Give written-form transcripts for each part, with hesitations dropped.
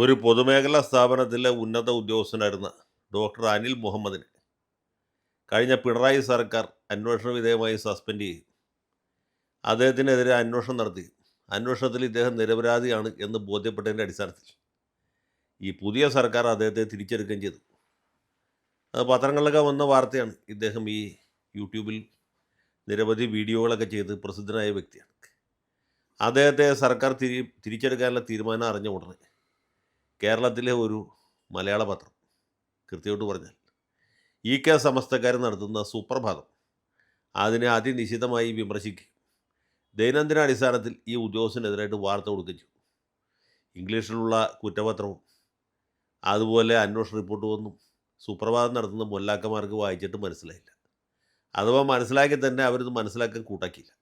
ഒരു പൊതുമേഖലാ സ്ഥാപനത്തിലെ ഉന്നത ഉദ്യോഗസ്ഥനായിരുന്ന ഡോക്ടർ അനിൽ മുഹമ്മദിനെ കഴിഞ്ഞ പിണറായി സർക്കാർ അന്വേഷണ വിധേയമായി സസ്പെൻഡ് ചെയ്തു. അദ്ദേഹത്തിനെതിരെ അന്വേഷണം നടത്തി. അന്വേഷണത്തിൽ ഇദ്ദേഹം നിരപരാധിയാണ് എന്ന് ബോധ്യപ്പെട്ടതിൻ്റെ അടിസ്ഥാനത്തിൽ ഈ പുതിയ സർക്കാർ അദ്ദേഹത്തെ തിരിച്ചെടുക്കുകയും ചെയ്തു. അത് പത്രങ്ങളിലൊക്കെ വന്ന വാർത്തയാണ്. ഇദ്ദേഹം ഈ യൂട്യൂബിൽ നിരവധി വീഡിയോകളൊക്കെ ചെയ്ത് പ്രസിദ്ധനായ വ്യക്തിയാണ്. അദ്ദേഹത്തെ സർക്കാർ തിരിച്ചെടുക്കാനുള്ള തീരുമാനം അറിഞ്ഞ ഉടനെ കേരളത്തിലെ ഒരു മലയാള പത്രം, കൃത്യമായിട്ട് പറഞ്ഞാൽ കെ സമസ്തക്കാർ നടത്തുന്ന സുപ്രഭാതം, അതിനെ അതിനിശിതമായി വിമർശിക്കുകയും ദൈനംദിന അടിസ്ഥാനത്തിൽ ഈ ഉദ്യോഗസ്ഥനെതിരായിട്ട് വാർത്ത കൊടുക്കുകയും ചെയ്തു. ഇംഗ്ലീഷിലുള്ള കുറ്റപത്രവും അതുപോലെ അന്വേഷണ റിപ്പോർട്ടും ഒന്നും സുപ്രഭാതം നടത്തുന്ന മൊല്ലാക്കന്മാർക്ക് വായിച്ചിട്ട് മനസ്സിലായില്ല. അഥവാ മനസ്സിലാക്കി തന്നെ അവരിത് മനസ്സിലാക്കാൻ കൂട്ടാക്കിയില്ല.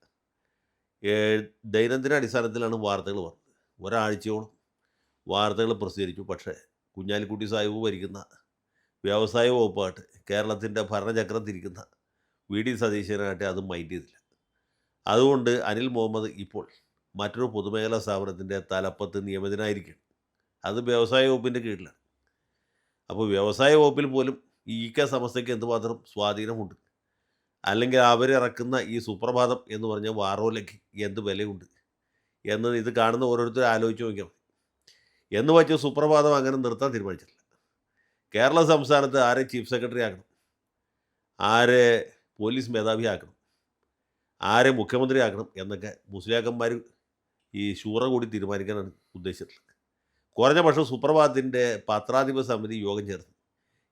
ദൈനംദിന അടിസ്ഥാനത്തിലാണ് വാർത്തകൾ വന്നത്. ഒരാഴ്ചയോളം വാർത്തകൾ പ്രസിദ്ധീകരിച്ചു. പക്ഷേ കുഞ്ഞാലിക്കുട്ടി സാഹിബ് ഭരിക്കുന്ന വ്യവസായ വകുപ്പായിട്ട് കേരളത്തിൻ്റെ ഭരണചക്രം തിരിക്കുന്ന വി സതീശനായിട്ട് അത് മൈൻഡ് ചെയ്തില്ല. അതുകൊണ്ട് അനിൽ മുഹമ്മദ് ഇപ്പോൾ മറ്റൊരു പൊതുമേഖലാ സ്ഥാപനത്തിൻ്റെ തലപ്പത്ത് നിയമിതനായിരിക്കുകയാണ്. അത് വ്യവസായ വകുപ്പിൻ്റെ കീഴിലാണ്. അപ്പോൾ വ്യവസായ വകുപ്പിൽ പോലും കെ സമസ്തയ്ക്ക് എന്തുമാത്രം സ്വാധീനമുണ്ട്, അല്ലെങ്കിൽ അവരിറക്കുന്ന ഈ സുപ്രഭാതം എന്ന് പറഞ്ഞ വാറോലയ്ക്ക് എന്ത് വിലയുണ്ട് എന്നത് ഇത് കാണുന്ന ഓരോരുത്തരും ആലോചിച്ച് നോക്കിയാൽ മതി. എന്ന് വെച്ച് സുപ്രഭാതം അങ്ങനെ നിർത്താൻ തീരുമാനിച്ചിട്ടില്ല. കേരള സംസ്ഥാനത്ത് ആരെ ചീഫ് സെക്രട്ടറി ആക്കണം, ആരെ പോലീസ് മേധാവി ആക്കണം, ആരെ മുഖ്യമന്ത്രി ആക്കണം എന്നൊക്കെ മുസ്ലിയാക്കന്മാർ ഈ ശൂറ കൂടി തീരുമാനിക്കാനാണ് ഉദ്ദേശിച്ചിട്ടുള്ളത്. കുറഞ്ഞ പക്ഷം സുപ്രഭാതത്തിൻ്റെ പത്രാധിപ സമിതി യോഗം ചേർന്ന്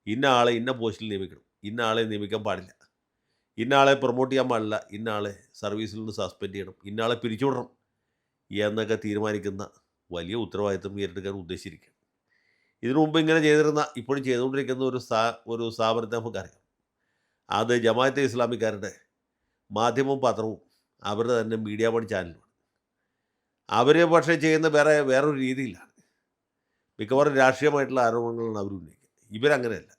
ഇന്ന ആളെ ഇന്ന പോസ്റ്റിൽ നിയമിക്കണം, ഇന്ന ആളെ നിയമിക്കാൻ പാടില്ല, ഇന്ന ആളെ പ്രൊമോട്ട് ചെയ്യാൻ പാടില്ല, ഇന്ന ആളെ സർവീസിൽ നിന്ന് സസ്പെൻഡ് ചെയ്യണം, ഇന്ന ആളെ പിരിച്ചുവിടണം എന്നൊക്കെ തീരുമാനിക്കുന്ന വലിയ ഉത്തരവാദിത്വം ഏറ്റെടുക്കാൻ ഉദ്ദേശിച്ചിരിക്കുകയാണ്. ഇതിനു മുമ്പ് ഇങ്ങനെ ചെയ്തിരുന്ന, ഇപ്പോഴും ചെയ്തുകൊണ്ടിരിക്കുന്ന ഒരു സ്ഥാപനത്തെ നമുക്കറിയാം. അത് ജമാഅത്തെ ഇസ്ലാമിക്കാരുടെ മാധ്യമവും പത്രവും അവരുടെ തന്നെ മീഡിയ വൺ ചാനലുമാണ്. അവർ പക്ഷേ ചെയ്യുന്ന വേറൊരു രീതിയിലാണ്. മിക്കവാറും രാഷ്ട്രീയമായിട്ടുള്ള ആരോപണങ്ങളാണ് അവർ ഉന്നയിക്കുക. ഇവരങ്ങനെയല്ല.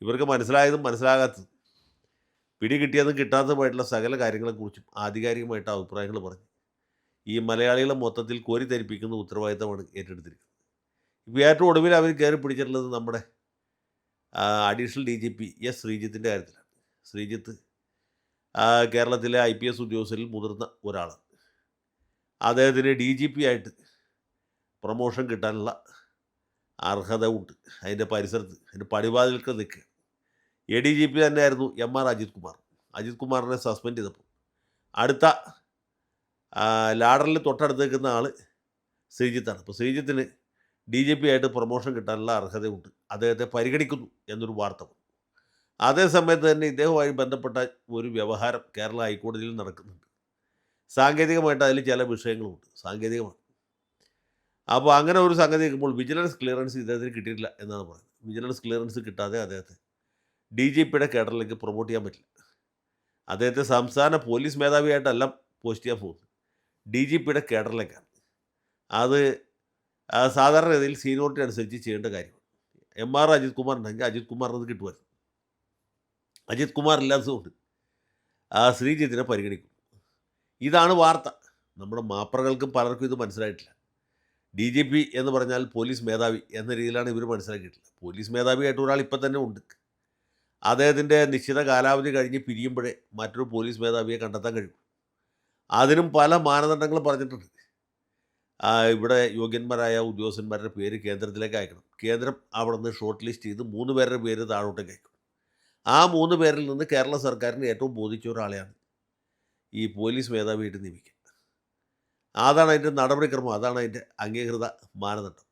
ഇവർക്ക് മനസ്സിലായതും മനസ്സിലാകാത്തതും പിടികിട്ടിയതും കിട്ടാത്തതുമായിട്ടുള്ള സകല കാര്യങ്ങളെക്കുറിച്ചും ആധികാരികമായിട്ട് അഭിപ്രായങ്ങൾ പറഞ്ഞ് ഈ മലയാളികളെ മൊത്തത്തിൽ കോരിത്തരിപ്പിക്കുന്ന ഉത്തരവാദിത്തമാണ് ഏറ്റെടുത്തിരിക്കുന്നത്. ഇപ്പോൾ ഏറ്റവും ഒടുവിൽ അവർ കയറി പിടിച്ചിട്ടുള്ളത് നമ്മുടെ അഡീഷണൽ DGP എസ് ശ്രീജിത്തിൻ്റെ കാര്യത്തിലാണ്. ശ്രീജിത്ത് കേരളത്തിലെ IPS ഉദ്യോഗസ്ഥരിൽ മുതിർന്ന ഒരാളാണ്. അദ്ദേഹത്തിന് DGP ആയിട്ട് പ്രൊമോഷൻ കിട്ടാനുള്ള അർഹത ഉണ്ട്. അതിൻ്റെ പരിസരത്ത്, അതിൻ്റെ പടിവാതിൽക്ക് നിൽക്കുക. ADGP തന്നെയായിരുന്നു MR അജിത് കുമാർ. അജിത് കുമാറിനെ സസ്പെൻഡ് ചെയ്തപ്പോൾ അടുത്ത ലാഡറിൽ തൊട്ടടുത്ത് നിൽക്കുന്ന ആൾ ശ്രീജിത്താണ്. അപ്പോൾ ശ്രീജിത്തിന് DGP ആയിട്ട് പ്രൊമോഷൻ കിട്ടാനുള്ള അർഹതയുണ്ട്, അദ്ദേഹത്തെ പരിഗണിക്കുന്നു എന്നൊരു വാർത്ത വന്നു. അതേ സമയത്ത് തന്നെ ഇദ്ദേഹവുമായി ബന്ധപ്പെട്ട ഒരു വ്യവഹാരം കേരള ഹൈക്കോടതിയിൽ നടക്കുന്നുണ്ട്. സാങ്കേതികമായിട്ട് അതിൽ ചില വിഷയങ്ങളുമുണ്ട്, സാങ്കേതികമാണ്. അപ്പോൾ അങ്ങനെ ഒരു സംഗതി നിൽക്കുമ്പോൾ വിജിലൻസ് ക്ലിയറൻസ് ഇദ്ദേഹത്തിന് കിട്ടിയിട്ടില്ല എന്നാണ് പറയുന്നത്. വിജിലൻസ് ക്ലിയറൻസ് കിട്ടാതെ അദ്ദേഹത്തെ DGPയുടെ കേഡറിലേക്ക് പ്രൊമോട്ട് ചെയ്യാൻ പറ്റില്ല. അദ്ദേഹത്തെ സംസ്ഥാന പോലീസ് മേധാവിയായിട്ടല്ല പോസ്റ്റ് ചെയ്യാൻ പോകുന്നത്, DGPയുടെ കേഡറിലേക്കാണ്. അത് സാധാരണഗതിയിൽ സീനിയോറിറ്റി അനുസരിച്ച് ചെയ്യേണ്ട കാര്യമാണ്. MR അജിത് കുമാർ ഉണ്ടെങ്കിൽ അജിത് കുമാറിനത് കിട്ടുമായിരുന്നു. അജിത് കുമാർ ഇല്ലാത്തതുകൊണ്ട് ശ്രീജിത്തിനെ പരിഗണിക്കും. ഇതാണ് വാർത്ത. നമ്മുടെ മാപ്രകൾക്കും പലർക്കും ഇത് മനസ്സിലായിട്ടില്ല. DGP എന്ന് പറഞ്ഞാൽ പോലീസ് മേധാവി എന്ന രീതിയിലാണ് ഇവർ മനസ്സിലാക്കിയിട്ടില്ല. പോലീസ് മേധാവിയായിട്ട് ഒരാൾ ഇപ്പം തന്നെ ഉണ്ട്. അദ്ദേഹത്തിൻ്റെ നിശ്ചിത കാലാവധി കഴിഞ്ഞ് പിരിയുമ്പോഴേ മറ്റൊരു പോലീസ് മേധാവിയെ കണ്ടെത്താൻ കഴിയും. അതിനും പല മാനദണ്ഡങ്ങളും പറഞ്ഞിട്ടുണ്ട്. ഇവിടെ യോഗ്യന്മാരായ ഉദ്യോഗസ്ഥന്മാരുടെ പേര് കേന്ദ്രത്തിലേക്ക് അയക്കണം. കേന്ദ്രം അവിടെ നിന്ന് ഷോർട്ട് ലിസ്റ്റ് ചെയ്ത് 3 പേരുടെ പേര് താഴോട്ടേക്ക് അയക്കും. ആ 3 പേരിൽ നിന്ന് കേരള സർക്കാരിന് ഏറ്റവും ബോധിച്ച ഒരാളെയാണ് ഈ പോലീസ് മേധാവിയായിട്ട് നിയമിക്കുക. അതാണ് അതിൻ്റെ നടപടിക്രമം, അതാണ് അതിൻ്റെ അംഗീകൃത മാനദണ്ഡം.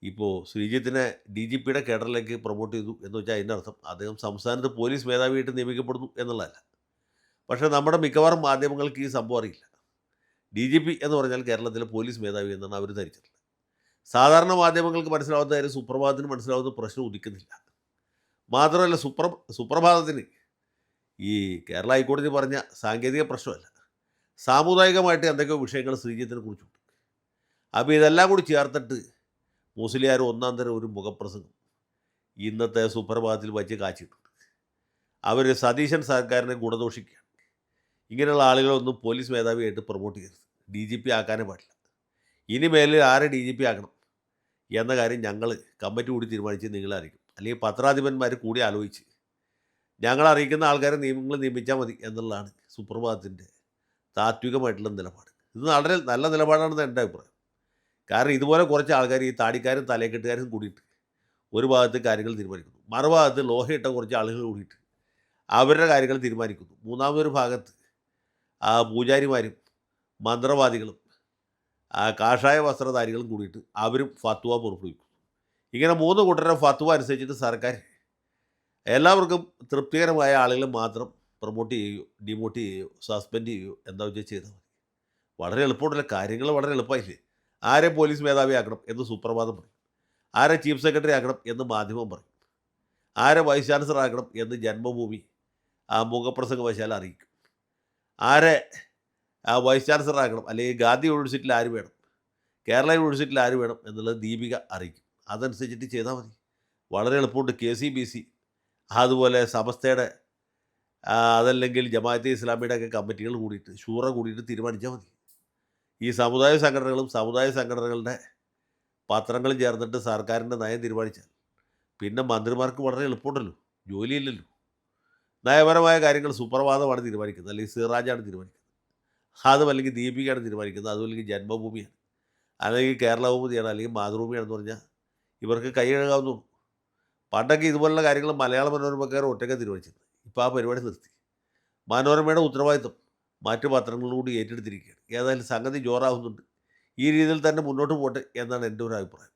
ഇപ്പോൾ ശ്രീജിത്തിനെ DGPയുടെ കേഡറിലേക്ക് പ്രൊമോട്ട് ചെയ്തു എന്ന് വെച്ചാൽ അതിൻ്റെ അർത്ഥം അദ്ദേഹം സംസ്ഥാനത്ത് പോലീസ് മേധാവിയായിട്ട് നിയമിക്കപ്പെടുന്നു എന്നുള്ളതല്ല. പക്ഷേ നമ്മുടെ മിക്കവാറും മാധ്യമങ്ങൾക്ക് ഈ സംഭവം അറിയില്ല. DGP എന്ന് പറഞ്ഞാൽ കേരളത്തിലെ പോലീസ് മേധാവി എന്നാണ് അവർ ധരിച്ചിട്ടുള്ളത്. സാധാരണ മാധ്യമങ്ങൾക്ക് മനസ്സിലാവുന്ന കാര്യം സുപ്രഭാതത്തിന് മനസ്സിലാവുന്ന പ്രശ്നം ഉദിക്കുന്നില്ല. മാത്രമല്ല സുപ്രഭാതത്തിന് ഈ കേരള ഹൈക്കോടതി പറഞ്ഞ സാങ്കേതിക പ്രശ്നമല്ല, സാമുദായികമായിട്ട് എന്തൊക്കെയോ വിഷയങ്ങൾ ശ്രീജിത്തിനെ കുറിച്ചുണ്ട്. അപ്പോൾ ഇതെല്ലാം കൂടി ചേർത്തിട്ട് മുസ്ലിയാർ ഒന്നാം തരം ഒരു മുഖപ്രസംഗം ഇന്നത്തെ സുപ്രഭാതത്തിൽ വച്ച് കാച്ചിട്ടുണ്ട്. അവർ സതീശൻ സർക്കാരിനെ ഗുണദോഷിക്കുകയാണ്. ഇങ്ങനെയുള്ള ആളുകളൊന്നും പോലീസ് മേധാവിയായിട്ട് പ്രൊമോട്ട് ചെയ്യരുത്, DGP ആക്കാനേ പാടില്ല. ഇനി മേലിൽ ആരെ DGP ആക്കണം എന്ന കാര്യം ഞങ്ങൾ കമ്മിറ്റി കൂടി തീരുമാനിച്ച് നിങ്ങളെ അറിയിക്കും. അല്ലെങ്കിൽ പത്രാധിപന്മാർ കൂടി ആലോചിച്ച് ഞങ്ങൾ അറിയിക്കുന്ന ആൾക്കാരെ നിങ്ങൾ നിയമിച്ചാൽ മതി എന്നുള്ളതാണ് സുപ്രഭാതത്തിൻ്റെ താത്വികമായിട്ടുള്ള നിലപാട്. ഇത് വളരെ നല്ല നിലപാടാണെന്ന് എൻ്റെ അഭിപ്രായം. കാരണം ഇതുപോലെ കുറച്ച് ആൾക്കാർ ഈ താടിക്കാരും തലയെക്കെട്ടുകാരും കൂടിയിട്ട് ഒരു ഭാഗത്ത് കാര്യങ്ങൾ തീരുമാനിക്കുന്നു, മറുഭാഗത്ത് ലോഹയിട്ട കുറച്ച് ആളുകൾ കൂടിയിട്ട് അവരുടെ കാര്യങ്ങൾ തീരുമാനിക്കുന്നു, മൂന്നാമതൊരു ഭാഗത്ത് പൂജാരിമാരും മന്ത്രവാദികളും കാഷായ വസ്ത്രധാരികളും കൂടിയിട്ട് അവരും ഫത്വ പുറപ്പെടുവിക്കും. ഇങ്ങനെ 3 കൂട്ടരുടെ ഫത്വ അനുസരിച്ചിട്ട് സർക്കാർ എല്ലാവർക്കും തൃപ്തികരമായ ആളുകളെ മാത്രം പ്രൊമോട്ട് ചെയ്യുകയോ ഡിമോട്ട് ചെയ്യുകയോ സസ്പെൻഡ് ചെയ്യുകയോ എന്താ വെച്ചാൽ ചെയ്താൽ മതി. വളരെ എളുപ്പമുണ്ടല്ലോ, കാര്യങ്ങൾ വളരെ എളുപ്പമായില്ലേ. ആരെ പോലീസ് മേധാവി ആക്കണം എന്ന് സുപ്രഭാതം പറയും, ആരെ ചീഫ് സെക്രട്ടറി ആക്കണം എന്ന് മാധ്യമം പറയും, ആരെ വൈസ് ചാൻസലർ ആക്കണം എന്ന് ജന്മഭൂമി മുഖപ്രസംഗവശാൽ അറിയിക്കും, ആരെ വൈസ് ചാൻസലർ ആക്കണം അല്ലെങ്കിൽ ഗാന്ധി യൂണിവേഴ്സിറ്റിയിൽ ആര് വേണം, കേരള യൂണിവേഴ്സിറ്റിയിൽ ആര് വേണം എന്നുള്ളത് ദീപിക അറിയിക്കും. അതനുസരിച്ചിട്ട് ചെയ്താൽ മതി. വളരെ എളുപ്പമുണ്ട്. KCBC അതുപോലെ സമസ്തയുടെ അതല്ലെങ്കിൽ ജമാഅത്തെ ഇസ്ലാമിയുടെ ഒക്കെ കമ്മിറ്റികൾ കൂടിയിട്ട് ഷൂറ കൂടിയിട്ട് തീരുമാനിച്ചാൽ മതി. ഈ സമുദായ സംഘടനകളുടെ പത്രങ്ങളും ചേർന്നിട്ട് സർക്കാരിൻ്റെ നയം തീരുമാനിച്ചാൽ പിന്നെ മന്ത്രിമാർക്ക് വളരെ എളുപ്പമുണ്ടല്ലോ, ജോലിയില്ലല്ലോ. നയപരമായ കാര്യങ്ങൾ സുപ്രഭാതമാണ് തീരുമാനിക്കുന്നത്, അല്ലെങ്കിൽ സിറാജാണ് തീരുമാനിക്കുന്നത്, അതുമല്ലെങ്കിൽ ദീപികയാണ് തീരുമാനിക്കുന്നത്, അതുമല്ലെങ്കിൽ ജന്മഭൂമിയാണ്, അല്ലെങ്കിൽ കേരളഭൂമിയാണ്, അല്ലെങ്കിൽ മാതൃഭൂമിയാണെന്ന് പറഞ്ഞാൽ ഇവർക്ക് കൈ കഴുകാവുന്നതുള്ളൂ. പണ്ടൊക്കെ ഇതുപോലുള്ള കാര്യങ്ങൾ മലയാള മനോരമക്കാർ ഒറ്റയ്ക്ക് തീരുമാനിച്ചിരുന്നത്. ഇപ്പോൾ ആ പരിപാടി നിർത്തി. മനോരമയുടെ ഉത്തരവാദിത്വം മറ്റു പത്രങ്ങളോട് ഏറ്റെടുത്തിരിക്കുകയാണ്. ഏതായാലും സംഗതി ജോറാവുന്നുണ്ട്. ഈ രീതിയിൽ തന്നെ മുന്നോട്ട് പോട്ടെ എന്നാണ് എൻ്റെ ഒരു അഭിപ്രായം.